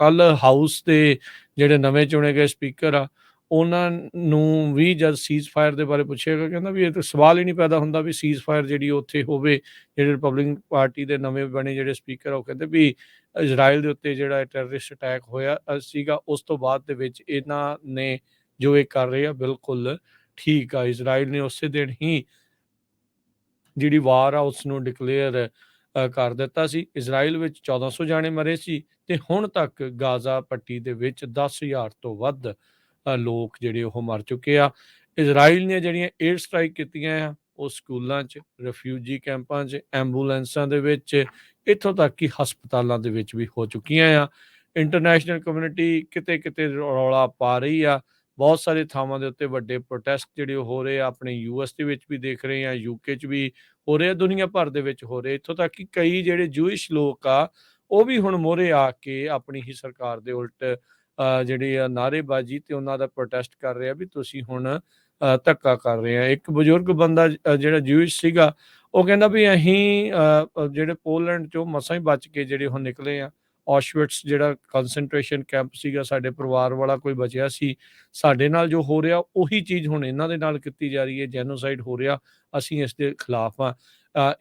ਕੱਲ੍ਹ ਹਾਊਸ ਦੇ ਜਿਹੜੇ ਨਵੇਂ ਚੁਣੇ ਗਏ ਸਪੀਕਰ ਆ, ਉਹਨਾਂ ਨੂੰ ਵੀ ਜਦ ਸੀਜ਼ਫਾਇਰ ਦੇ ਬਾਰੇ ਪੁੱਛਿਆ ਗਿਆ, ਕਹਿੰਦਾ ਵੀ ਇਹ ਤਾਂ ਸਵਾਲ ਹੀ ਨਹੀਂ ਪੈਦਾ ਹੁੰਦਾ ਵੀ ਸੀਜ਼ਫਾਇਰ ਜਿਹੜੀ ਉੱਥੇ ਹੋਵੇ। ਜਿਹੜੇ ਰਿਪਬਲਿਕਨ ਪਾਰਟੀ ਦੇ ਨਵੇਂ ਬਣੇ ਜਿਹੜੇ ਸਪੀਕਰ ਆ, ਉਹ ਕਹਿੰਦੇ ਵੀ ਇਜ਼ਰਾਈਲ ਦੇ ਉੱਤੇ ਜਿਹੜਾ ਟੈਰਰਿਸਟ ਅਟੈਕ ਹੋਇਆ ਸੀਗਾ, ਉਸ ਤੋਂ ਬਾਅਦ ਦੇ ਵਿੱਚ ਇਹਨਾਂ ਨੇ ਜੋ ਇਹ ਕਰ ਰਹੇ ਆ ਬਿਲਕੁਲ ਠੀਕ ਆ। ਇਜ਼ਰਾਈਲ ਨੇ ਉਸੇ ਦਿਨ ਹੀ ਜਿਹੜੀ ਵਾਰ ਆ ਉਸ ਨੂੰ ਡਿਕਲੇਅਰ ਕਰ ਦਿੱਤਾ ਸੀ। ਇਜ਼ਰਾਈਲ ਵਿੱਚ 1400 ਜਾਣੇ ਮਰੇ ਸੀ ਤੇ ਹੁਣ ਤੱਕ ਗਾਜ਼ਾ ਪੱਟੀ ਦੇ ਵਿੱਚ 10,000 ਤੋਂ ਵੱਧ ਲੋਕ ਜਿਹੜੇ ਉਹ ਮਰ ਚੁੱਕੇ ਆ। ਇਜ਼ਰਾਈਲ ਨੇ ਜਿਹੜੀਆਂ ਏਅਰ ਸਟ੍ਰਾਈਕ ਕੀਤੀਆਂ ਆ, ਉਹ ਸਕੂਲਾਂ 'ਚ, ਰਿਫਿਊਜੀ ਕੈਂਪਾਂ 'ਚ, ਐਂਬੂਲੈਂਸਾਂ ਦੇ ਵਿੱਚ, ਇੱਥੋਂ ਤੱਕ ਕਿ ਹਸਪਤਾਲਾਂ ਦੇ ਵਿੱਚ ਵੀ ਹੋ ਚੁੱਕੀਆਂ ਆ। ਇੰਟਰਨੈਸ਼ਨਲ ਕਮਿਊਨਿਟੀ ਕਿਤੇ ਕਿਤੇ ਰੌਲਾ ਪਾ ਰਹੀ ਆ। ਬਹੁਤ ਸਾਰੇ ਥਾਵਾਂ ਦੇ ਉੱਤੇ ਵੱਡੇ ਪ੍ਰੋਟੈਸਟ ਜਿਹੜੇ ਉਹ ਹੋ ਰਹੇ ਆ। ਆਪਣੇ ਯੂਐਸ ਦੇ ਵਿੱਚ ਵੀ ਦੇਖ ਰਹੇ ਆ, ਯੂਕੇ 'ਚ ਵੀ ਹੋ ਰਹੇ ਆ, ਦੁਨੀਆ ਭਰ ਦੇ ਵਿੱਚ ਹੋ ਰਹੇ। ਇੱਥੋਂ ਤੱਕ ਕਿ ਕਈ ਜਿਹੜੇ ਜੂਇਸ਼ ਲੋਕ ਆ, ਉਹ ਵੀ ਹੁਣ ਮੂਹਰੇ ਆ ਕੇ ਆਪਣੀ ਹੀ ਸਰਕਾਰ ਦੇ ਉਲਟ ਜਿਹੜੀ ਆ ਨਾਅਰੇਬਾਜ਼ੀ ਤੇ ਉਹਨਾਂ ਦਾ ਪ੍ਰੋਟੈਸਟ ਕਰ ਰਹੇ ਆ ਵੀ ਤੁਸੀਂ ਹੁਣ ਧੱਕਾ ਕਰ ਰਹੇ ਆ। ਇੱਕ ਬਜ਼ੁਰਗ ਬੰਦਾ ਜਿਹੜਾ ਜੂਇਸ਼ ਸੀਗਾ, ਉਹ ਕਹਿੰਦਾ ਵੀ ਅਸੀਂ ਜਿਹੜੇ ਪੋਲੈਂਡ 'ਚੋਂ ਮਸਾਂ ਹੀ ਬਚ ਕੇ ਜਿਹੜੇ ਉਹ ਨਿਕਲੇ ਆ। ਔਸ਼ਵਿਟਸ ਜਿਹੜਾ ਕੰਸੈਂਟਰੇਸ਼ਨ ਕੈਂਪ ਸੀਗਾ, ਸਾਡੇ ਪਰਿਵਾਰ ਵਾਲਾ ਕੋਈ ਬਚਿਆ ਸੀ। ਸਾਡੇ ਨਾਲ ਜੋ ਹੋ ਰਿਹਾ ਉਹੀ ਚੀਜ਼ ਹੁਣ ਇਹਨਾਂ ਦੇ ਨਾਲ ਕੀਤੀ ਜਾ ਰਹੀ ਹੈ, ਜੈਨੋਸਾਈਡ ਹੋ ਰਿਹਾ। ਅਸੀਂ ਇਸ ਦੇ ਖਿਲਾਫ ਆ।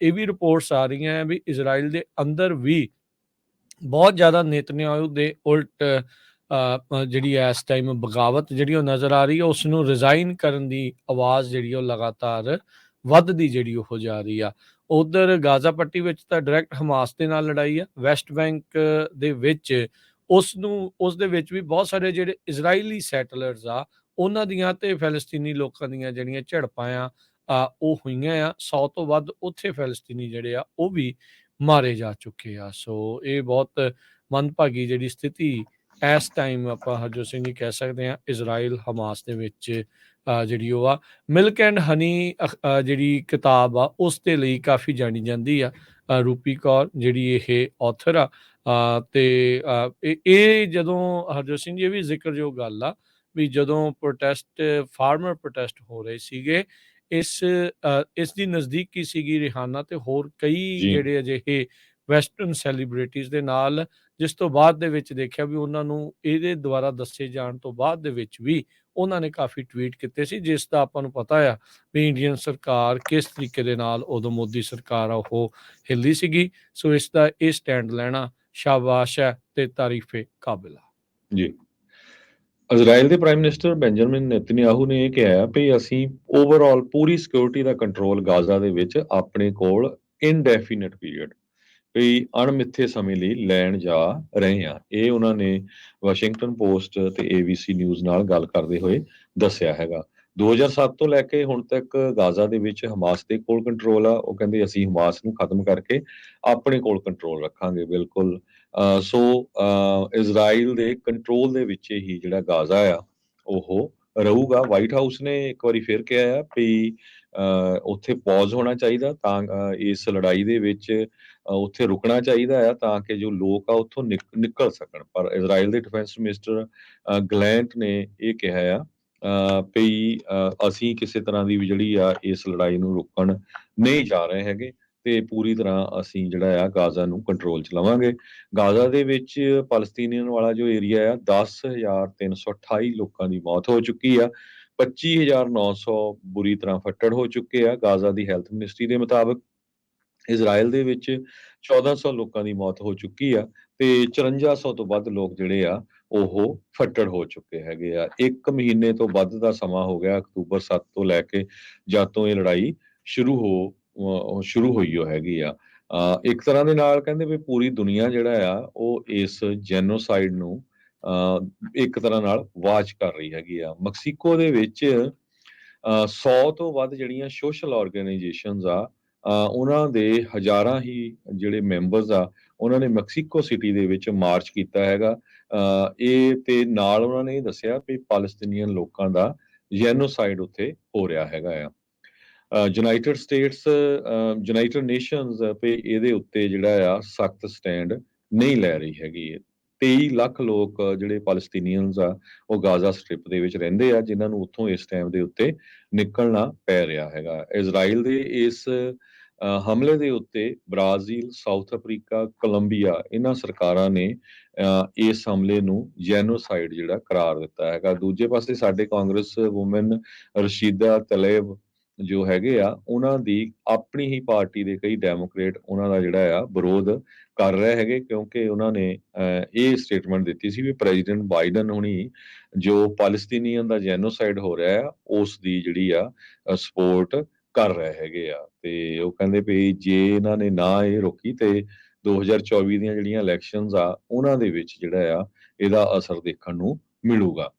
ਇਹ ਵੀ ਰਿਪੋਰਟਸ ਆ ਰਹੀਆਂ ਹੈ ਵੀ ਇਜ਼ਰਾਈਲ ਦੇ ਅੰਦਰ ਵੀ ਬਹੁਤ ਜ਼ਿਆਦਾ ਨੇਤਨਯਾਹੂ ਦੇ ਉਲਟ ਜਿਹੜੀ ਇਸ ਟਾਈਮ ਬਗਾਵਤ ਜਿਹੜੀ ਉਹ ਨਜ਼ਰ ਆ ਰਹੀ ਹੈ। ਉਸ ਨੂੰ ਰਿਜ਼ਾਈਨ ਕਰਨ ਦੀ ਆਵਾਜ਼ ਜਿਹੜੀ ਉਹ ਲਗਾਤਾਰ ਵੱਧਦੀ ਜਿਹੜੀ ਉਹ ਜਾ ਰਹੀ ਆ। ਉਧਰ ਗਾਜ਼ਾ ਪੱਟੀ ਵਿੱਚ ਤਾਂ ਡਾਇਰੈਕਟ ਹਮਾਸ ਦੇ ਨਾਲ ਲੜਾਈ ਆ। ਵੈਸਟ ਬੈਂਕ ਦੇ ਵਿੱਚ ਉਸ ਦੇ ਵਿੱਚ ਵੀ ਬਹੁਤ ਸਾਰੇ ਜਿਹੜੇ ਇਜ਼ਰਾਈਲੀ ਸੈਟਲਰਸ ਆ, ਉਹਨਾਂ ਦੀਆਂ ਤੇ ਫੈਲਸਤੀਨੀ ਲੋਕਾਂ ਦੀਆਂ ਜਿਹੜੀਆਂ ਝੜਪਾਂ ਆ ਉਹ ਹੋਈਆਂ ਆ। 100 ਤੋਂ ਵੱਧ ਉੱਥੇ ਫੈਲਸਤੀਨੀ ਜਿਹੜੇ ਆ ਉਹ ਵੀ ਮਾਰੇ ਜਾ ਚੁੱਕੇ ਆ। ਸੋ ਇਹ ਬਹੁਤ ਮੰਦਭਾਗੀ ਜਿਹੜੀ ਸਥਿਤੀ ਇਸ ਟਾਈਮ ਆਪਾਂ ਹਰਜੋਤ ਸਿੰਘ ਜੀ ਕਹਿ ਸਕਦੇ ਹਾਂ ਇਜ਼ਰਾਈਲ ਹਮਾਸ ਦੇ ਵਿੱਚ ਜਿਹੜੀ ਉਹ ਆ। ਮਿਲਕ ਐਂਡ ਹਨੀ ਜਿਹੜੀ ਕਿਤਾਬ ਆ ਉਸ ਦੇ ਲਈ ਕਾਫੀ ਜਾਣੀ ਜਾਂਦੀ ਆ। ਰੂਪੀ ਕੌਰ ਜਿਹੜੀ ਇਹ ਆਥਰ ਆ, ਤੇ ਇਹ ਜਦੋਂ ਹਰਜੋਤ ਸਿੰਘ ਜੀ ਇਹ ਵੀ ਜ਼ਿਕਰਯੋਗ ਗੱਲ ਆ ਵੀ ਜਦੋਂ ਫਾਰਮਰ ਪ੍ਰੋਟੈਸਟ ਹੋ ਰਹੇ ਸੀਗੇ, ਇਸ ਦੀ ਨਜ਼ਦੀਕੀ ਸੀਗੀ ਰਿਹਾਨਾ ਤੇ ਹੋਰ ਕਈ ਜਿਹੜੇ ਅਜਿਹੇ ਵੈਸਟਰਨ ਸੈਲੀਬ੍ਰਿਟੀਜ਼ ਦੇ ਨਾਲ, ਜਿਸ ਤੋਂ ਬਾਅਦ ਦੇ ਵਿੱਚ ਦੇਖਿਆ ਵੀ ਉਹਨਾਂ ਨੂੰ ਇਹਦੇ ਦੁਆਰਾ ਦੱਸੇ ਜਾਣ ਤੋਂ ਬਾਅਦ ਦੇ ਵਿੱਚ ਵੀ ਉਹਨਾਂ ਨੇ ਕਾਫੀ ਟਵੀਟ ਕੀਤੇ ਸੀ, ਜਿਸ ਦਾ ਆਪਾਂ ਨੂੰ ਪਤਾ ਆ ਵੀ ਇੰਡੀਅਨ ਸਰਕਾਰ ਕਿਸ ਤਰੀਕੇ ਦੇ ਨਾਲ ਉਦੋਂ ਮੋਦੀ ਸਰਕਾਰ ਆ ਉਹ ਹਿੱਲਦੀ ਸੀਗੀ। ਸੋ ਇਸ ਦਾ ਇਹ ਸਟੈਂਡ ਲੈਣਾ ਸ਼ਾਬਾਸ਼ ਹੈ ਤੇ ਤਾਰੀਫੇ ਕਾਬਿਲ ਆ ਜੀ। ਇਜ਼ਰਾਈਲ ਦੇ ਪ੍ਰਾਈਮ ਮਿਨਿਸਟਰ ਬੈਂਜਾਮਿਨ ਨੇਤਨਯਾਹੂ ਨੇ ਇਹ ਕਿਹਾ ਵੀ ਅਸੀਂ ਓਵਰਆਲ ਪੂਰੀ ਸਿਕਿਉਰਿਟੀ ਦਾ ਕੰਟਰੋਲ ਗਾਜ਼ਾ ਦੇ ਵਿੱਚ ਆਪਣੇ ਕੋਲ ਇਨਡੈਫੀਨਿਟ ਪੀਰੀਅਡ ਵੀ ਅਣਮਿੱਥੇ ਸਮੇਂ ਲਈ ਲੈਣ ਜਾ ਰਹੇ ਹਾਂ। ਇਹ ਉਹਨਾਂ ਨੇ ਵਾਸ਼ਿੰਗਟਨ ਪੋਸਟ ਤੇ ABC ਨਿਊਜ਼ ਨਾਲ ਗੱਲ ਕਰਦੇ ਹੋਏ ਦੱਸਿਆ ਹੈਗਾ। 2007 ਤੋਂ ਲੈ ਕੇ ਹੁਣ ਤੱਕ ਗਾਜ਼ਾ ਦੇ ਵਿੱਚ ਹਮਾਸ ਦੇ ਕੋਲ ਕੰਟਰੋਲ ਆ। ਉਹ ਕਹਿੰਦੇ ਅਸੀਂ ਹਮਾਸ ਨੂੰ ਖਤਮ ਕਰਕੇ ਆਪਣੇ ਕੋਲ ਕੰਟਰੋਲ ਰੱਖਾਂਗੇ। ਬਿਲਕੁਲ ਸੋ ਇਜ਼ਰਾਈਲ ਦੇ ਕੰਟਰੋਲ ਦੇ ਵਿੱਚ ਹੀ ਜਿਹੜਾ ਗਾਜ਼ਾ ਆ ਉਹ ਰਹੂਗਾ। ਵਾਈਟ ਹਾਊਸ ਨੇ ਇੱਕ ਵਾਰੀ ਫਿਰ ਕਿਹਾ ਆ ਵੀ ਉੱਥੇ ਪੌਜ਼ ਹੋਣਾ ਚਾਹੀਦਾ ਤਾਂ ਇਸ ਲੜਾਈ ਦੇ ਵਿੱਚ ਉੱਥੇ ਰੁਕਣਾ ਚਾਹੀਦਾ ਆ ਤਾਂ ਕਿ ਜੋ ਲੋਕ ਆ ਉੱਥੋਂ ਨਿਕਲ ਸਕਣ। ਪਰ ਇਜ਼ਰਾਈਲ ਦੇ ਡਿਫੈਂਸ ਮਿਨਿਸਟਰ ਗਲੈਂਟ ਨੇ ਇਹ ਕਿਹਾ ਆ ਵੀ ਅਸੀਂ ਕਿਸੇ ਤਰ੍ਹਾਂ ਦੀ ਵੀ ਜਿਹੜੀ ਆ ਇਸ ਲੜਾਈ ਨੂੰ ਰੋਕਣ ਨਹੀਂ ਜਾ ਰਹੇ ਹੈਗੇ ਤੇ ਪੂਰੀ ਤਰ੍ਹਾਂ ਅਸੀਂ ਜਿਹੜਾ ਆ ਗਾਜ਼ਾ ਨੂੰ ਕੰਟਰੋਲ 'ਚ ਲਵਾਂਗੇ। ਗਾਜ਼ਾ ਦੇ ਵਿੱਚ ਫਲਸਤੀਨੀਅਨ ਵਾਲਾ ਜੋ ਏਰੀਆ ਆ 10,328 ਲੋਕਾਂ ਦੀ ਮੌਤ ਹੋ ਚੁੱਕੀ ਆ। 25,900 ਬੁਰੀ ਤਰ੍ਹਾਂ ਫੱਟੜ ਹੋ ਚੁੱਕੇ ਆ। ਗਾਜ਼ਾ ਦੀ ਹੈਲਥ ਮਿਨਿਸਟਰੀ ਦੇ ਮੁਤਾਬਕ ਇਜ਼ਰਾਈਲ ਦੇ ਵਿੱਚ 1400 ਲੋਕਾਂ ਦੀ ਮੌਤ ਹੋ ਚੁੱਕੀ ਆ ਤੇ 5400 ਤੋਂ ਵੱਧ ਲੋਕ ਜਿਹੜੇ ਆ ਉਹ ਫੱਟੜ ਹੋ ਚੁੱਕੇ ਹੈਗੇ ਆ। 1 ਮਹੀਨੇ ਤੋਂ ਵੱਧ ਦਾ ਸਮਾਂ ਹੋ ਗਿਆ ਅਕਤੂਬਰ 7 ਤੋਂ ਲੈ ਕੇ ਜਦ ਤੋਂ ਇਹ ਲੜਾਈ ਸ਼ੁਰੂ ਹੋਈ ਹੈਗੀ ਆ। ਇੱਕ ਤਰ੍ਹਾਂ ਦੇ ਨਾਲ ਕਹਿੰਦੇ ਵੀ ਪੂਰੀ ਦੁਨੀਆ ਜਿਹੜਾ ਆ ਉਹ ਇਸ ਜੈਨੋਸਾਈਡ ਨੂੰ ਇੱਕ ਤਰ੍ਹਾਂ ਨਾਲ ਵਾਚ ਕਰ ਰਹੀ ਹੈਗੀ ਆ। ਮੈਕਸੀਕੋ ਦੇ ਵਿੱਚ 100 ਤੋਂ ਵੱਧ ਜਿਹੜੀਆਂ ਸੋਸ਼ਲ ਆਰਗੇਨਾਈਜੇਸ਼ਨਸ ਆ ਉਹਨਾਂ ਦੇ ਹਜ਼ਾਰਾਂ ਹੀ ਜਿਹੜੇ ਮੈਂਬਰਸ ਆ ਉਹਨਾਂ ਨੇ ਮੈਕਸੀਕੋ ਸਿਟੀ ਦੇ ਵਿੱਚ ਮਾਰਚ ਕੀਤਾ ਹੈਗਾ। ਇਹ ਤੇ ਨਾਲ ਉਹਨਾਂ ਨੇ ਦੱਸਿਆ ਵੀ ਪੈਲਸਤੀਨੀਅਨ ਲੋਕਾਂ ਦਾ ਜੈਨੋਸਾਈਡ ਉੱਥੇ ਹੋ ਰਿਹਾ ਹੈਗਾ ਆ। ਯੂਨਾਈਟਿਡ ਨੇਸ਼ਨਸ ਵੀ ਇਹਦੇ ਉੱਤੇ ਜਿਹੜਾ ਆ ਸਖਤ ਸਟੈਂਡ ਨਹੀਂ ਲੈ ਰਹੀ ਹੈਗੀ। 23 ਲੱਖ ਲੋਕ ਜਿਹੜੇ ਪੈਲਸਤੀਨੀਅਨਸ ਆ ਉਹ ਗਾਜ਼ਾ ਸਟ੍ਰਿਪ ਦੇ ਵਿੱਚ ਰਹਿੰਦੇ ਆ, ਜਿਨ੍ਹਾਂ ਨੂੰ ਉੱਥੋਂ ਇਸ ਟਾਈਮ ਦੇ ਉੱਤੇ ਨਿਕਲਣਾ ਪੈ ਰਿਹਾ ਹੈਗਾ। ਇਜ਼ਰਾਈਲ ਦੇ ਇਸ ਹਮਲੇ ਦੇ ਉੱਤੇ ਬ੍ਰਾਜ਼ੀਲ, ਸਾਊਥ ਅਫਰੀਕਾ, ਕੋਲੰਬੀਆ ਇਹਨਾਂ ਸਰਕਾਰਾਂ ਨੇ ਇਸ ਹਮਲੇ ਨੂੰ ਜੈਨੋਸਾਈਡ ਜਿਹੜਾ ਕਰਾਰ ਦਿੱਤਾ ਹੈਗਾ। ਦੂਜੇ ਪਾਸੇ ਸਾਡੇ ਕਾਂਗਰਸ ਵੂਮਨ ਰਸ਼ੀਦਾ ਤਲੇਬ ਜੋ ਹੈਗੇ ਆ, ਉਹਨਾਂ ਦੀ ਆਪਣੀ ਹੀ ਪਾਰਟੀ ਦੇ ਕਈ ਡੈਮੋਕ੍ਰੇਟ ਉਹਨਾਂ ਦਾ ਜਿਹੜਾ ਆ ਵਿਰੋਧ ਕਰ ਰਹੇ ਹੈਗੇ, ਕਿਉਂਕਿ ਉਹਨਾਂ ਨੇ ਇਹ ਸਟੇਟਮੈਂਟ ਦਿੱਤੀ ਸੀ ਵੀ ਪ੍ਰੈਜ਼ੀਡੈਂਟ ਬਾਈਡਨ ਹੁਣੀ ਜੋ ਪੈਲਸਤੀਨੀਅਨ ਦਾ ਜੈਨੋਸਾਈਡ ਹੋ ਰਿਹਾ ਆ ਉਸ ਦੀ ਜਿਹੜੀ ਆ ਸਪੋਰਟ ਕਰ ਰਹੇ ਹੈਗੇ ਆ। ਤੇ ਉਹ ਕਹਿੰਦੇ ਵੀ ਜੇ ਇਹਨਾਂ ਨੇ ਨਾ ਇਹ ਰੋਕੀ ਤੇ 2024 ਦੀਆਂ ਜਿਹੜੀਆਂ ਇਲੈਕਸ਼ਨਸ ਆ ਉਹਨਾਂ ਦੇ ਵਿੱਚ ਜਿਹੜਾ ਆ ਇਹਦਾ ਅਸਰ ਦੇਖਣ ਨੂੰ ਮਿਲੂਗਾ।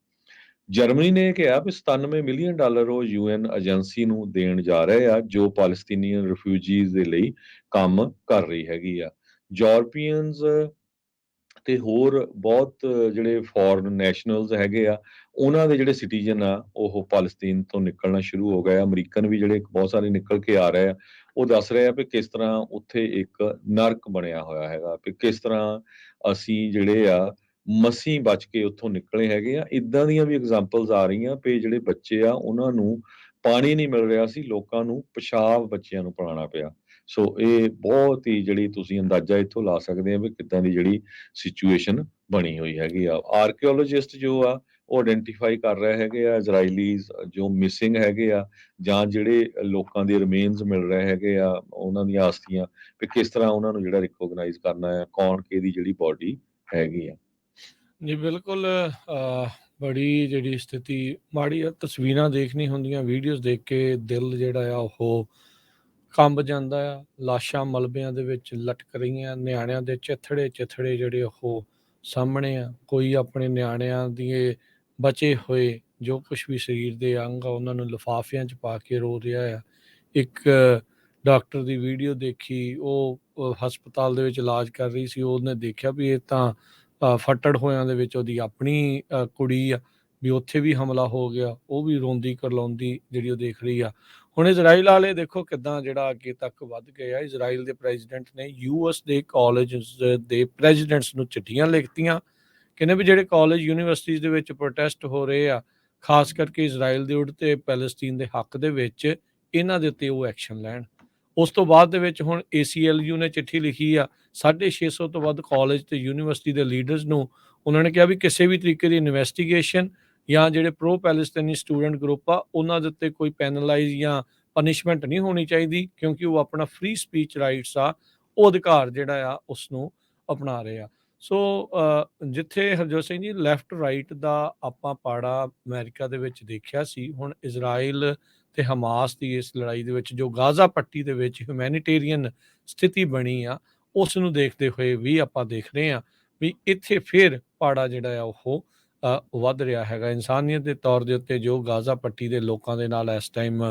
ਜਰਮਨੀ ਨੇ ਕਿਹਾ ਵੀ $97 ਮਿਲੀਅਨ ਉਹ ਯੂਐਨ ਏਜੰਸੀ ਨੂੰ ਦੇਣ ਜਾ ਰਹੇ ਆ ਜੋ ਪੈਲਸਤੀਨੀਅਨ ਰਿਫਿਊਜੀਜ਼ ਦੇ ਲਈ ਕੰਮ ਕਰ ਰਹੀ ਹੈਗੀ ਆ। ਯੂਰਪੀਅਨਸ ਤੇ ਹੋਰ ਬਹੁਤ ਜਿਹੜੇ ਫੋਰਨ ਨੈਸ਼ਨਲਸ ਹੈਗੇ ਆ ਉਹਨਾਂ ਦੇ ਜਿਹੜੇ ਸਿਟੀਜ਼ਨ ਆ ਉਹ ਪਾਲਸਤੀਨ ਤੋਂ ਨਿਕਲਣਾ ਸ਼ੁਰੂ ਹੋ ਗਏ ਆ। ਅਮਰੀਕਨ ਵੀ ਜਿਹੜੇ ਬਹੁਤ ਸਾਰੇ ਨਿਕਲ ਕੇ ਆ ਰਹੇ ਆ। ਉਹ ਦੱਸ ਰਹੇ ਆ ਵੀ ਕਿਸ ਤਰ੍ਹਾਂ ਉੱਥੇ ਇੱਕ ਨਰਕ ਬਣਿਆ ਹੋਇਆ ਹੈਗਾ, ਵੀ ਕਿਸ ਤਰ੍ਹਾਂ ਅਸੀਂ ਜਿਹੜੇ ਆ ਮਸੀਂ ਬਚ ਕੇ ਉੱਥੋਂ ਨਿਕਲੇ ਹੈਗੇ ਆ। ਇਦਾਂ ਦੀਆਂ ਵੀ ਐਗਜ਼ਾਮਪਲਸ ਆ ਰਹੀਆਂ ਵੀ ਜਿਹੜੇ ਬੱਚੇ ਆ ਉਹਨਾਂ ਨੂੰ ਪਾਣੀ ਨਹੀਂ ਮਿਲ ਰਿਹਾ ਸੀ, ਲੋਕਾਂ ਨੂੰ ਪਿਸ਼ਾਬ ਬੱਚਿਆਂ ਨੂੰ ਪਿਲਾਉਣਾ ਪਿਆ। ਸੋ ਇਹ ਬਹੁਤ ਹੀ ਜਿਹੜੀ ਤੁਸੀਂ ਅੰਦਾਜ਼ਾ ਇੱਥੋਂ ਲਾ ਸਕਦੇ ਆ ਵੀ ਕਿੱਦਾਂ ਦੀ ਜਿਹੜੀ ਸਿਚੁਏਸ਼ਨ ਬਣੀ ਹੋਈ ਹੈਗੀ ਆ। ਆਰਕੀਓਲੋਜਿਸਟ ਜੋ ਆ ਉਹ ਆਇਡੈਂਟੀਫਾਈ ਕਰ ਰਹੇ ਹੈਗੇ ਆ ਇਜ਼ਰਾਈਲੀਜ਼ ਜੋ ਮਿਸਿੰਗ ਹੈਗੇ ਆ ਜਾਂ ਜਿਹੜੇ ਲੋਕਾਂ ਦੇ ਰਿਮੇਨਸ ਮਿਲ ਰਹੇ ਹੈਗੇ ਆ ਉਹਨਾਂ ਦੀਆਂ ਅਸਥੀਆਂ, ਵੀ ਕਿਸ ਤਰ੍ਹਾਂ ਉਹਨਾਂ ਨੂੰ ਜਿਹੜਾ ਰਿਕੋਗਨਾਈਜ਼ ਕਰਨਾ ਹੈ, ਕੌਣ ਕਿਹਦੀ ਜਿਹੜੀ ਬਾਡੀ ਹੈਗੀ ਆ। ਜੀ ਬਿਲਕੁਲ ਬੜੀ ਜਿਹੜੀ ਸਥਿਤੀ ਮਾੜੀ ਆ। ਤਸਵੀਰਾਂ ਦੇਖਣੀ ਹੁੰਦੀਆਂ, ਵੀਡੀਓਜ਼ ਦੇਖ ਕੇ ਦਿਲ ਜਿਹੜਾ ਆ ਉਹ ਕੰਬ ਜਾਂਦਾ ਆ। ਲਾਸ਼ਾਂ ਮਲਬਿਆਂ ਦੇ ਵਿੱਚ ਲਟਕ ਰਹੀਆਂ, ਨਿਆਣਿਆਂ ਦੇ ਚਿਥੜੇ ਜਿਹੜੇ ਉਹ ਸਾਹਮਣੇ ਆ। ਕੋਈ ਆਪਣੇ ਨਿਆਣਿਆਂ ਦੇ ਬਚੇ ਹੋਏ ਜੋ ਕੁਛ ਵੀ ਸਰੀਰ ਦੇ ਅੰਗ ਆ ਉਹਨਾਂ ਨੂੰ ਲਿਫਾਫਿਆਂ 'ਚ ਪਾ ਕੇ ਰੋ ਰਿਹਾ ਆ। ਇੱਕ ਡਾਕਟਰ ਦੀ ਵੀਡੀਓ ਦੇਖੀ, ਉਹ ਹਸਪਤਾਲ ਦੇ ਵਿੱਚ ਇਲਾਜ ਕਰ ਰਹੀ ਸੀ। ਉਹਨੇ ਦੇਖਿਆ ਵੀ ਇਹ ਤਾਂ ਫੱਟੜ ਹੋਇਆਂ ਦੇ ਵਿੱਚ ਉਹਦੀ ਆਪਣੀ ਕੁੜੀ ਆ, ਵੀ ਉੱਥੇ ਵੀ ਹਮਲਾ ਹੋ ਗਿਆ। ਉਹ ਵੀ ਰੋਂਦੀ ਕਰਲਾਉਂਦੀ ਜਿਹੜੀ ਉਹ ਦੇਖ ਰਹੀ ਆ। ਹੁਣ ਇਜ਼ਰਾਈਲ ਵਾਲੇ ਦੇਖੋ ਕਿੱਦਾਂ ਜਿਹੜਾ ਅੱਗੇ ਤੱਕ ਵੱਧ ਗਏ ਆ। ਇਜ਼ਰਾਈਲ ਦੇ ਪ੍ਰੈਜ਼ੀਡੈਂਟ ਨੇ ਯੂਐਸ ਦੇ ਕਾਲਜਸ ਦੇ ਪ੍ਰੈਜ਼ੀਡੈਂਟਸ ਨੂੰ ਚਿੱਠੀਆਂ ਲਿਖਤੀਆਂ, ਕਹਿੰਦੇ ਵੀ ਜਿਹੜੇ ਕਾਲਜ ਯੂਨੀਵਰਸਿਟੀਜ਼ ਦੇ ਵਿੱਚ ਪ੍ਰੋਟੈਸਟ ਹੋ ਰਹੇ ਆ ਖਾਸ ਕਰਕੇ ਇਜ਼ਰਾਈਲ ਦੇ ਉਲਟ ਤੇ ਪੈਲਸਤੀਨ ਦੇ ਹੱਕ ਦੇ ਵਿੱਚ, ਇਹਨਾਂ ਦੇ ਉੱਤੇ ਉਹ ਐਕਸ਼ਨ ਲੈਣ। ਉਸ ਤੋਂ ਬਾਅਦ ਦੇ ਵਿੱਚ ਹੁਣ ACLU ਨੇ ਚਿੱਠੀ ਲਿਖੀ ਆ 650 ਤੋਂ ਵੱਧ ਕਾਲਜ ਤੇ ਯੂਨੀਵਰਸਿਟੀ ਦੇ ਲੀਡਰਸ ਨੂੰ। ਉਹਨਾਂ ਨੇ ਕਿਹਾ ਵੀ ਕਿਸੇ ਵੀ ਤਰੀਕੇ ਦੀ ਇਨਵੈਸਟੀਗੇਸ਼ਨ ਜਾਂ ਜਿਹੜੇ ਪ੍ਰੋ ਪੈਲਸਤੀਨੀ ਸਟੂਡੈਂਟ ਗਰੁੱਪ ਆ ਉਹਨਾਂ ਦੇ ਉੱਤੇ ਕੋਈ ਪੈਨਲਾਈਜ਼ ਜਾਂ ਪਨਿਸ਼ਮੈਂਟ ਨਹੀਂ ਹੋਣੀ ਚਾਹੀਦੀ, ਕਿਉਂਕਿ ਉਹ ਆਪਣਾ ਫ੍ਰੀ ਸਪੀਚ ਰਾਈਟਸ ਆ ਉਹ ਅਧਿਕਾਰ ਜਿਹੜਾ ਆ ਉਸ ਨੂੰ ਅਪਣਾ ਰਹੇ ਆ। ਸੋ ਜਿੱਥੇ ਹਰਜੋਤ ਸਿੰਘ ਜੀ ਲੈਫਟ ਰਾਈਟ ਦਾ ਆਪਾਂ ਪਾੜਾ ਅਮਰੀਕਾ ਦੇ ਵਿੱਚ ਦੇਖਿਆ ਸੀ, ਹੁਣ ਇਜ਼ਰਾਈਲ ਤੇ ਹਮਾਸ ਦੀ ਇਸ ਲੜਾਈ ਦੇ ਵਿੱਚ ਜੋ ਗਾਜ਼ਾ ਪੱਟੀ ਦੇ ਵਿੱਚ ਹਿਊਮੈਨਿਟੇਰੀਅਨ ਸਥਿਤੀ ਬਣੀ ਆ ਉਸ ਨੂੰ ਦੇਖਦੇ ਹੋਏ ਵੀ ਆਪਾਂ ਦੇਖ ਰਹੇ ਹਾਂ ਵੀ ਇੱਥੇ ਫਿਰ ਪਾੜਾ ਜਿਹੜਾ ਆ ਉਹ ਵੱਧ ਰਿਹਾ ਹੈਗਾ। ਇਨਸਾਨੀਅਤ ਦੇ ਤੌਰ ਦੇ ਉੱਤੇ ਜੋ ਗਾਜ਼ਾ ਪੱਟੀ ਦੇ ਲੋਕਾਂ ਦੇ ਨਾਲ ਇਸ ਟਾਈਮ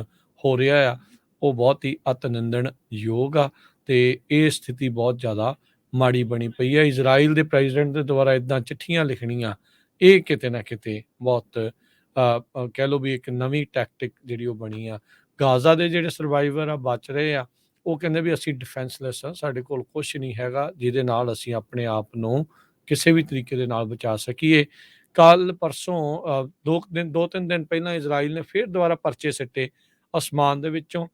ਹੋ ਰਿਹਾ ਆ ਉਹ ਬਹੁਤ ਹੀ ਅਤ ਨਿੰਦਣਯੋਗ ਆ ਤੇ ਇਹ ਸਥਿਤੀ ਬਹੁਤ ਜ਼ਿਆਦਾ ਮਾੜੀ ਬਣੀ ਪਈ ਹੈ। ਇਜ਼ਰਾਈਲ ਦੇ ਪ੍ਰੈਜ਼ੀਡੈਂਟ ਦੇ ਦੁਆਰਾ ਇੱਦਾਂ ਚਿੱਠੀਆਂ ਲਿਖਣੀਆਂ ਇਹ ਕਿਤੇ ਨਾ ਕਿਤੇ ਬਹੁਤ ਕਹਿ ਲਓ ਵੀ ਇੱਕ ਨਵੀਂ ਟੈਕਟਿਕ ਜਿਹੜੀ ਉਹ ਬਣੀ ਆ। ਗਾਜ਼ਾ ਦੇ ਜਿਹੜੇ ਸਰਵਾਈਵਰ ਆ ਬਚ ਰਹੇ ਆ ਉਹ ਕਹਿੰਦੇ ਵੀ ਅਸੀਂ ਡਿਫੈਂਸਲੈਸ ਆ, ਸਾਡੇ ਕੋਲ ਕੁਛ ਨਹੀਂ ਹੈਗਾ ਜਿਹਦੇ ਨਾਲ ਅਸੀਂ ਆਪਣੇ ਆਪ ਨੂੰ ਕਿਸੇ ਵੀ ਤਰੀਕੇ ਦੇ ਨਾਲ ਬਚਾ ਸਕੀਏ। ਕੱਲ ਪਰਸੋਂ 2-3 ਦਿਨ ਪਹਿਲਾਂ ਇਜ਼ਰਾਈਲ ਨੇ ਫਿਰ ਦੁਬਾਰਾ ਪਰਚੇ ਸਿੱਟੇ ਅਸਮਾਨ ਦੇ ਵਿੱਚੋਂ।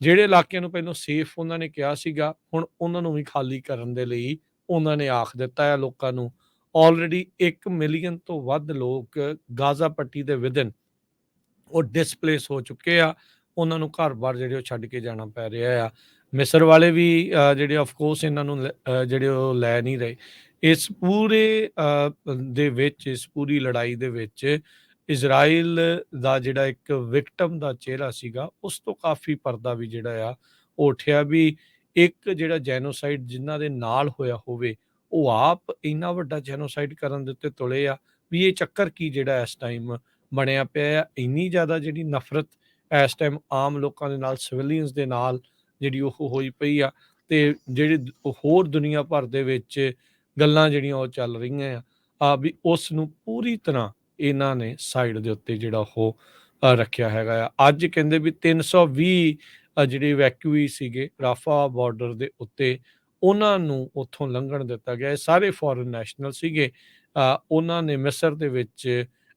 ਜਿਹੜੇ ਇਲਾਕਿਆਂ ਨੂੰ ਪਹਿਲਾਂ ਸੇਫ ਉਹਨਾਂ ਨੇ ਕਿਹਾ ਸੀਗਾ ਹੁਣ ਉਹਨਾਂ ਨੂੰ ਵੀ ਖਾਲੀ ਕਰਨ ਦੇ ਲਈ ਉਹਨਾਂ ਨੇ ਆਖ ਦਿੱਤਾ ਹੈ ਲੋਕਾਂ ਨੂੰ। ਆਲਰੇਡੀ 1 ਮਿਲੀਅਨ ਤੋਂ ਵੱਧ ਲੋਕ ਗਾਜ਼ਾ ਪੱਟੀ ਦੇ ਵਿਦਨ ਉਹ ਡਿਸਪਲੇਸ ਹੋ ਚੁੱਕੇ ਆ। ਉਹਨਾਂ ਨੂੰ ਘਰ-ਬਾਰ ਜਿਹੜੇ ਉਹ ਛੱਡ ਕੇ ਜਾਣਾ ਪੈ ਰਿਹਾ ਆ। ਮਿਸਰ ਵਾਲੇ ਵੀ ਜਿਹੜੇ ਆਫ ਕੋਰਸ ਇਹਨਾਂ ਨੂੰ ਜਿਹੜੇ ਉਹ ਲੈ ਨਹੀਂ ਰਹੇ। ਇਸ ਪੂਰੇ ਦੇ ਵਿੱਚ ਇਸ ਪੂਰੀ ਲੜਾਈ ਦੇ ਵਿੱਚ ਇਜ਼ਰਾਈਲ ਦਾ ਜਿਹੜਾ ਇੱਕ ਵਿਕਟਮ ਦਾ ਚਿਹਰਾ ਸੀਗਾ ਉਸ ਤੋਂ ਕਾਫੀ ਪਰਦਾ ਵੀ ਜਿਹੜਾ ਆ ਉਹ ਉੱਠਿਆ ਵੀ ਇੱਕ ਜਿਹੜਾ ਜੈਨੋਸਾਈਡ ਜਿਨ੍ਹਾਂ ਦੇ ਨਾਲ ਹੋਇਆ ਹੋਵੇ ਉਹ ਆਪ ਇੰਨਾ ਵੱਡਾ ਜੈਨੋਸਾਈਡ ਕਰਨ ਦੇ ਉੱਤੇ ਤੁਲੇ ਆ ਵੀ ਇਹ ਚੱਕਰ ਕੀ ਜਿਹੜਾ ਇਸ ਟਾਈਮ ਬਣਿਆ ਪਿਆ ਆ। ਇੰਨੀ ਜ਼ਿਆਦਾ ਜਿਹੜੀ ਨਫ਼ਰਤ ਇਸ ਟਾਈਮ ਆਮ ਲੋਕਾਂ ਦੇ ਨਾਲ ਸਿਵਿਲੀਅਨਸ ਦੇ ਨਾਲ ਜਿਹੜੀ ਉਹ ਹੋਈ ਪਈ ਆ ਤੇ ਜਿਹੜੇ ਹੋਰ ਦੁਨੀਆ ਭਰ ਦੇ ਵਿੱਚ ਗੱਲਾਂ ਜਿਹੜੀਆਂ ਉਹ ਚੱਲ ਰਹੀਆਂ ਆ ਵੀ ਉਸ ਨੂੰ ਪੂਰੀ ਤਰ੍ਹਾਂ ਇਹਨਾਂ ਨੇ ਸਾਈਡ ਦੇ ਉੱਤੇ ਜਿਹੜਾ ਉਹ ਰੱਖਿਆ ਹੈਗਾ ਆ। ਅੱਜ ਕਹਿੰਦੇ ਵੀ 320 ਜਿਹੜੇ ਵੈਕਿਊਈ ਸੀਗੇ ਰਾਫਾ ਬਾਰਡਰ ਦੇ ਉੱਤੇ ਉਹਨਾਂ ਨੂੰ ਉੱਥੋਂ ਲੰਘਣ ਦਿੱਤਾ ਗਿਆ। ਇਹ ਸਾਰੇ ਫੋਰਨ ਨੈਸ਼ਨਲ ਸੀਗੇ। ਉਹਨਾਂ ਨੇ ਮਿਸਰ ਦੇ ਵਿੱਚ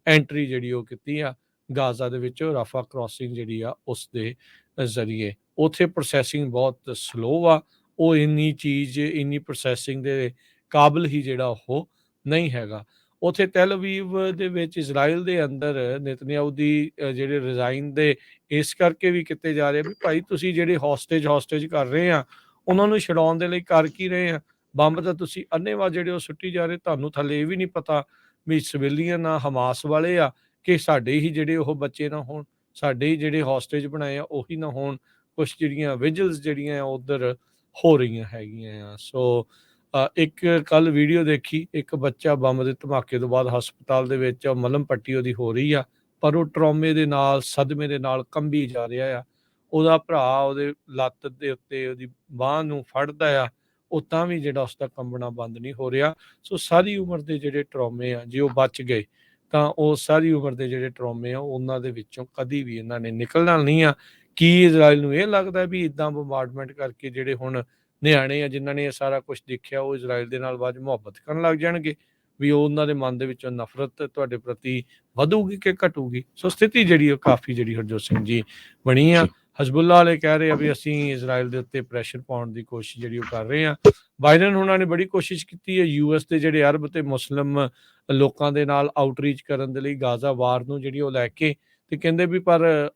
ਐਂਟਰੀ ਜਿਹੜੀ ਉਹ ਕੀਤੀ ਆ ਗਾਜ਼ਾ ਦੇ ਵਿੱਚ ਰਾਫਾ ਕ੍ਰਾਸਿੰਗ ਜਿਹੜੀ ਆ ਉਸ ਦੇ ਜ਼ਰੀਏ। ਉੱਥੇ ਪ੍ਰੋਸੈਸਿੰਗ ਬਹੁਤ ਸਲੋ ਵਾ, ਉਹ ਇੰਨੀ ਚੀਜ਼ ਇੰਨੀ ਪ੍ਰੋਸੈਸਿੰਗ ਦੇ ਕਾਬਲ ਹੀ ਜਿਹੜਾ ਉਹ ਨਹੀਂ ਹੈਗਾ। ਉੱਥੇ ਤੈਲ ਅਵੀਵ ਦੇ ਵਿੱਚ ਇਜ਼ਰਾਈਲ ਦੇ ਅੰਦਰ ਨੇਤਨਯਾਹੂ ਦੀ ਜਿਹੜੇ ਰਿਜ਼ਾਈਨ ਦੇ ਇਸ ਕਰਕੇ ਵੀ ਕੀਤੇ ਜਾ ਰਹੇ ਵੀ ਭਾਈ ਤੁਸੀਂ ਜਿਹੜੇ ਹੋਸਟੇਜ ਕਰ ਰਹੇ ਆ, ਉਹਨਾਂ ਨੂੰ ਛੁਡਾਉਣ ਦੇ ਲਈ ਕਰ ਕੀ ਰਹੇ ਆ? ਬੰਬ ਤਾਂ ਤੁਸੀਂ ਅੰਨ੍ਹੇਵਾਹ ਜਿਹੜੇ ਉਹ ਸੁੱਟੀ ਜਾ ਰਹੇ, ਤੁਹਾਨੂੰ ਥੱਲੇ ਇਹ ਵੀ ਨਹੀਂ ਪਤਾ ਵੀ ਸਿਵਿਲੀਅਨ ਆ, ਹਮਾਸ ਵਾਲੇ ਆ ਕਿ ਸਾਡੇ ਹੀ ਜਿਹੜੇ ਉਹ ਬੱਚੇ ਨਾ ਹੋਣ, ਸਾਡੇ ਹੀ ਜਿਹੜੇ ਹੋਸਟੇਜ ਬਣਾਏ ਆ ਉਹੀ ਨਾ ਹੋਣ। ਕੁਛ ਜਿਹੜੀਆਂ ਵਿਜਿਲਸ ਜਿਹੜੀਆਂ ਆ ਉੱਧਰ ਹੋ ਰਹੀਆਂ ਹੈਗੀਆਂ ਆ। ਸੋ ਇੱਕ ਕੱਲ੍ਹ ਵੀਡੀਓ ਦੇਖੀ, ਇੱਕ ਬੱਚਾ ਬੰਬ ਦੇ ਧਮਾਕੇ ਤੋਂ ਬਾਅਦ ਹਸਪਤਾਲ ਦੇ ਵਿੱਚ ਮਲਮ ਪੱਟੀ ਉਹਦੀ ਹੋ ਰਹੀ ਆ, ਪਰ ਉਹ ਟਰੌਮੇ ਦੇ ਨਾਲ, ਸਦਮੇ ਦੇ ਨਾਲ ਕੰਬੀ ਜਾ ਰਿਹਾ ਆ। ਉਹਦਾ ਭਰਾ ਉਹਦੇ ਲੱਤ ਦੇ ਉੱਤੇ ਉਹਦੀ ਬਾਂਹ ਨੂੰ ਫੜਦਾ ਆ, ਉਹ ਤਾਂ ਵੀ ਜਿਹੜਾ ਉਸਦਾ ਕੰਬਣਾ ਬੰਦ ਨਹੀਂ ਹੋ ਰਿਹਾ। ਸੋ ਸਾਰੀ ਉਮਰ ਦੇ ਜਿਹੜੇ ਟਰੌਮੇ ਆ, ਜੇ ਉਹ ਬਚ ਗਏ ਤਾਂ ਉਹ ਸਾਰੀ ਉਮਰ ਦੇ ਜਿਹੜੇ ਟਰੌਮੇ ਆ ਉਹਨਾਂ ਦੇ ਵਿੱਚੋਂ ਕਦੀ ਵੀ ਇਹਨਾਂ ਨੇ ਨਿਕਲਣਾ ਨਹੀਂ ਆ। ਕੀ ਇਜ਼ਰਾਈਲ ਨੂੰ ਇਹ ਲੱਗਦਾ ਵੀ ਇੱਦਾਂ ਬੰਬਾਰਡਮੈਂਟ ਕਰਕੇ ਜਿਹੜੇ ਹੁਣ ਨਿਆਣੇ ਆ ਜਿਨ੍ਹਾਂ ਨੇ ਇਹ ਸਾਰਾ ਕੁਛ ਦੇਖਿਆ, ਉਹ ਇਜ਼ਰਾਈਲ ਦੇ ਨਾਲ ਬਾਅਦ 'ਚ ਮੁਹੱਬਤ ਕਰਨ ਲੱਗ ਜਾਣਗੇ? ਵੀ ਉਹ ਉਹਨਾਂ ਦੇ ਮਨ ਦੇ ਵਿੱਚੋਂ ਨਫ਼ਰਤ ਤੁਹਾਡੇ ਪ੍ਰਤੀ ਵਧੂਗੀ ਕਿ ਘਟੂਗੀ? ਸੋ ਸਥਿਤੀ ਜਿਹੜੀ ਉਹ ਕਾਫੀ ਜਿਹੜੀ ਹਰਜੋਤ ਸਿੰਘ ਜੀ ਬਣੀ ਆ। ਜੀ। ਹਜ਼ਬੁੱਲਾ ਵਾਲੇ ਕਹਿ ਰਹੇ ਆ ਵੀ ਅਸੀਂ ਇਜ਼ਰਾਈਲ ਦੇ ਉੱਤੇ ਪ੍ਰੈਸ਼ਰ ਪਾਉਣ ਦੀ ਕੋਸ਼ਿਸ਼ ਜਿਹੜੀ ਉਹ ਕਰ ਰਹੇ ਆ। ਬਾਈਡਨ ਹੋਣਾ ਨੇ ਬੜੀ ਕੋਸ਼ਿਸ਼ ਕੀਤੀ ਹੈ ਯੂਐਸ ਦੇ ਜਿਹੜੇ ਅਰਬ ਤੇ ਮੁਸਲਿਮ ਲੋਕਾਂ ਦੇ ਨਾਲ ਆਊਟਰੀਚ ਕਰਨ ਦੇ ਲਈ ਗਾਜ਼ਾ ਵਾਰ ਨੂੰ ਜਿਹੜੀ ਉਹ ਲੈ ਕੇ, ਤੇ ਕਹਿੰਦੇ ਵੀ ਪਰ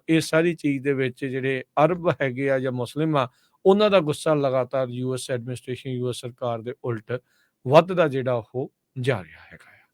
ਇਹ ਸਾਰੀ ਚੀਜ਼ ਦੇ ਵਿੱਚ ਜਿਹੜੇ ਅਰਬ ਹੈਗੇ ਆ ਜਾਂ ਮੁਸਲਿਮ ਆ, ਉਹਨਾਂ ਦਾ ਗੁੱਸਾ ਲਗਾਤਾਰ ਯੂਐਸ ਐਡਮਿਨਿਸਟ੍ਰੇਸ਼ਨ, ਯੂਐਸ ਸਰਕਾਰ ਦੇ ਉਲਟ ਵੱਧਦਾ ਜਿਹੜਾ ਉਹ ਜਾ ਰਿਹਾ ਹੈਗਾ ਆ।